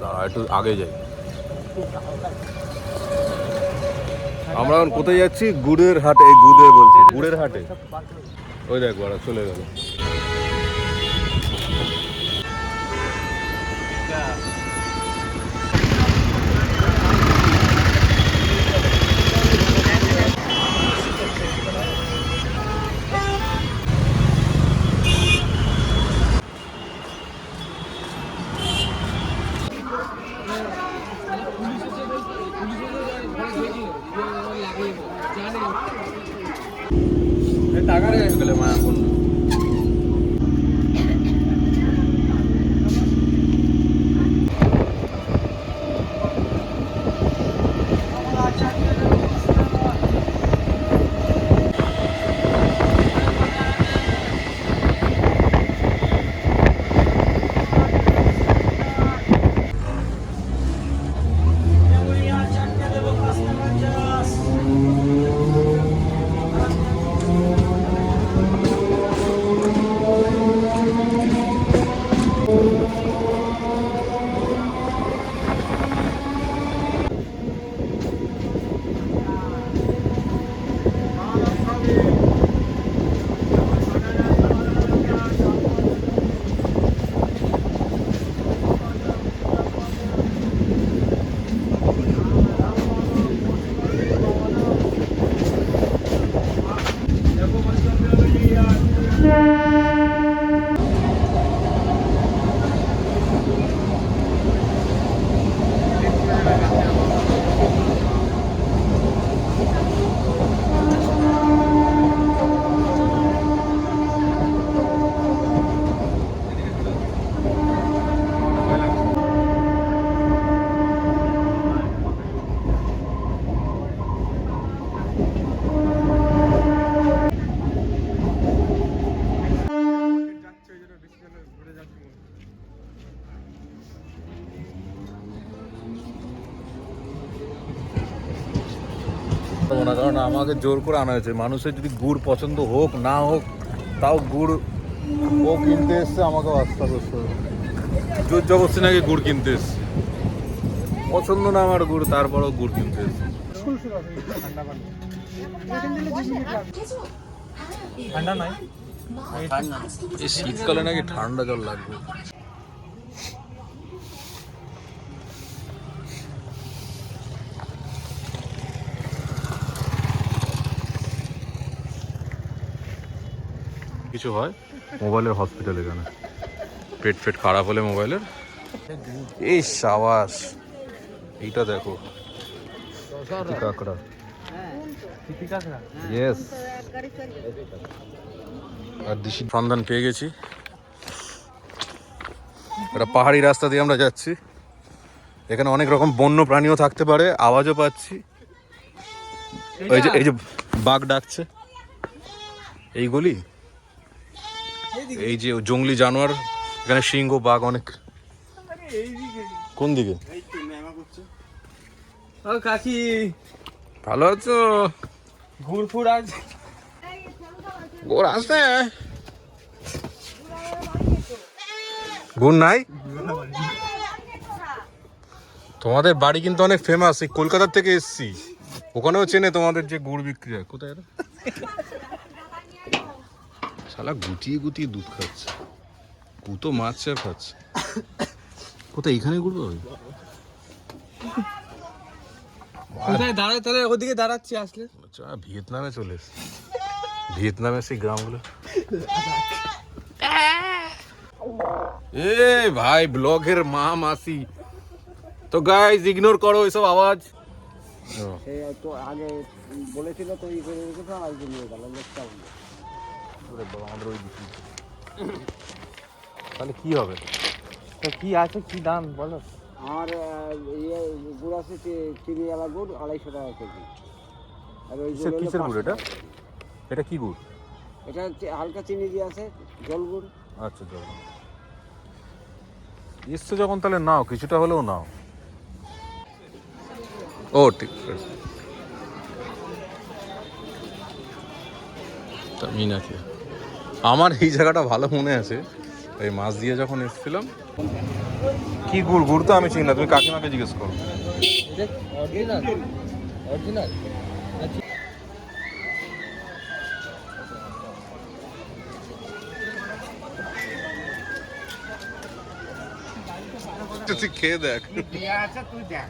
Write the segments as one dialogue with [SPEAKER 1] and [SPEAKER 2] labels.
[SPEAKER 1] দাঁড়া একটু আগে যাই। আমরা এখন কোথায় যাচ্ছি? গুড়ের হাটে। এই গুড়ে বলছি, গুড়ের হাটে। ওই দেখ ওরা চলে গেল। টাকা রেখে গেলে মা এখন। না, কারণ আমাকে জোর করে আনা হয়েছে। মানুষের যদি গুড় পছন্দ হোক না হোক, তাও গুড় ও কিনতে এসছে, আমাকেও আস্থা করতে হবে। জোর জবরদস্তি নাকি গুড় কিনতে এসছে। পছন্দ না আমার গুড়, তারপরেও গুড় কিনতে এসছে।
[SPEAKER 2] ঠান্ডা নাই,
[SPEAKER 1] এই শীতকালে নাকি ঠান্ডা জল লাগবে। কিছু হয় মোবাইলের হসপিটাল, এখানে পেট ফেট খারাপ হলে মোবাইলের। এই সাবাস, এইটা দেখো কাঁকড়া। ইয়েস, আর দিশি সন্ধান পেয়ে গেছি। একটা পাহাড়ি রাস্তা দিয়ে আমরা যাচ্ছি। এখানে অনেক রকম বন্য প্রাণীও থাকতে পারে, আওয়াজও পাচ্ছি। এই যে বাঘ ডাকছে, এইগুলি এই যে জঙ্গলি জানোয়ার। এখানে সিংহ বাঘ অনেক। কোন দিকে?
[SPEAKER 2] কাকি
[SPEAKER 1] ভালো আছো?
[SPEAKER 2] ঘুরফুর আছে,
[SPEAKER 1] গোর আছে, গুড় নাই? তোমাদের বাড়ি কিন্তু অনেক ফেমাস, এই কলকাতার থেকে এসছি। ওখানেও চেনে তোমাদের যে গুড় বিক্রি হয়। কোথায় এটা? শালা গুটিয়ে গুটিয়ে দুধ খাচ্ছে, কুতো মাছ আর খাচ্ছে। কোথায়? এখানে গুড় পাবে?
[SPEAKER 2] কোথায় দাঁড়ায় তাহলে? ওদিকে দাঁড়াচ্ছি, আসলে
[SPEAKER 1] ভিয়েতনামে চলে এসছি। ভিয়েতনামের সেই গ্রামগুলো। এ ভাই, ব্লগের মা মাসি তো গাইস ইগনোর করো এসব আওয়াজ।
[SPEAKER 3] সে তো আগে বলেছিল তো ই করে রেখেছে, আর নিয়ে গেল লোকটা।
[SPEAKER 1] আমাদের ওই তাহলে কি হবে?
[SPEAKER 2] তো কি আছে, কি দাম বলো?
[SPEAKER 3] আর ইয়ে গুড় আছে, চিনিওয়ালা গুড় 250 টাকা কেজি। আর ওই গুড়
[SPEAKER 1] কিসের গুড় এটা? এটা কি গুড়?
[SPEAKER 3] এটা হালকা চিনি দিয়ে আছে, জল গুড়।
[SPEAKER 1] আচ্ছা, জল এসছে যখন তাহলে নাও, কিছুটা হলেও নাও। ও ঠিক আছে। মিনাকে আমার এই জায়গাটা ভালো মনে আছে, এই মাছ দিয়ে যখন এসেছিলাম কি গুড়? গুড় তো আমি চিনি না, তুমি কাকিমাকে জিজ্ঞেস করো।
[SPEAKER 2] অরিজিনাল অরিজিনাল
[SPEAKER 1] তুই খেয়ে দেখ,
[SPEAKER 3] আচ্ছা তুই দেখ।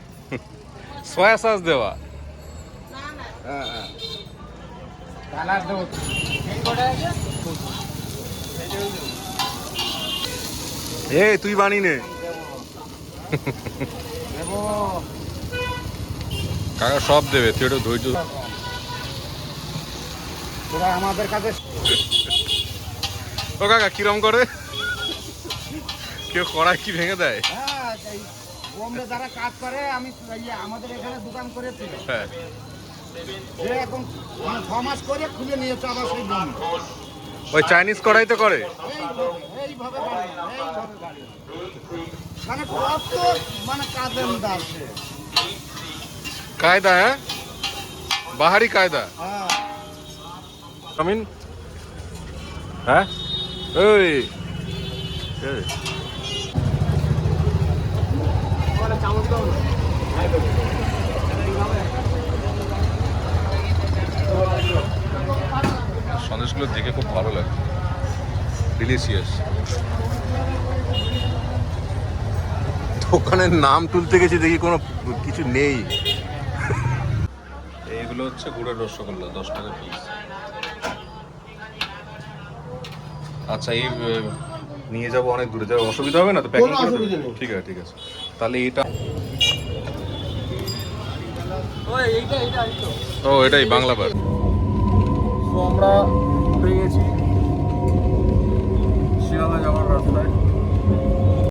[SPEAKER 1] সয়া সস দেওয়া।
[SPEAKER 3] কালার দেবো
[SPEAKER 1] এই তুই বানিয়ে নে।
[SPEAKER 3] দেবো।
[SPEAKER 1] কাকা সব দেবে, তুই একটু ধৈর্য।
[SPEAKER 3] তোরা আমাদের কাছে
[SPEAKER 1] ও কাকা কিরম করে? কেউ কড়াই কি ভেঙে দেয়?
[SPEAKER 3] হ্যাঁ, এই বোম্বে যারা কাজ করে, আমি আমাদের এখানে দোকান করেছিল,
[SPEAKER 1] হ্যাঁ,
[SPEAKER 3] যে এখন মানে 6 মাস করে খুলে নিয়েছে আবার সেই বোম্বে।
[SPEAKER 1] ওই চাইনিজ কড়াই তো করে।
[SPEAKER 3] এইভাবে মানে কত মানে কাজের মধ্যে আছে।
[SPEAKER 1] কায়দা, হ্যাঁ, বাহারি কায়দা।
[SPEAKER 3] হ্যাঁ,
[SPEAKER 1] কামিন। হ্যাঁ, ওই এই। সন্দেশগুলো দেখে খুব ভালো লাগে, ডিলিশিয়াস। দোকানের নাম তুলতে গেছি, দেখি কোনো কিছু নেই। এইগুলো হচ্ছে গুড়ের রসগোল্লা, 10 টাকা পিস। আচ্ছা, এই নিয়ে যাবো অনেক দূরে, যাবো, অসুবিধা হবে না তো? প্যাকিং করে দেবে? ঠিক আছে, ঠিক আছে। তাহলে এটা, ও এটাই বাংলা বার। তো আমরা উঠে গেছি শিয়ালদা যাওয়ার রাস্তায়।